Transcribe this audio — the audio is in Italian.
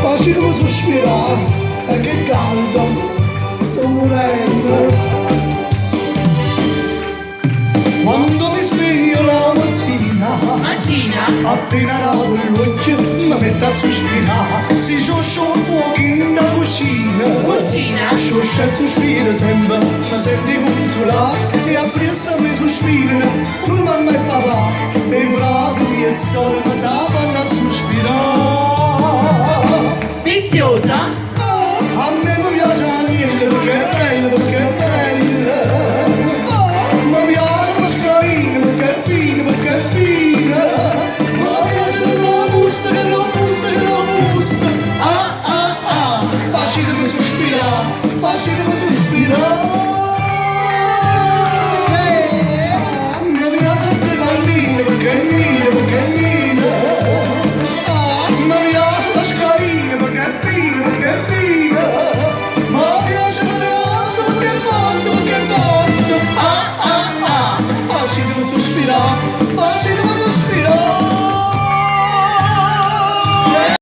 quasi come sospirare, che caldo, sto morendo. Quando mi sveglio la mattina, appena apro l'occhio mi metto a sospirare. Si scioscia un fuoco in da cucina, scioscia e sospira sempre, mi senti consolare. E appresso mi sospira, tu mamma e papà, e i fratelli e sorelle mi sapano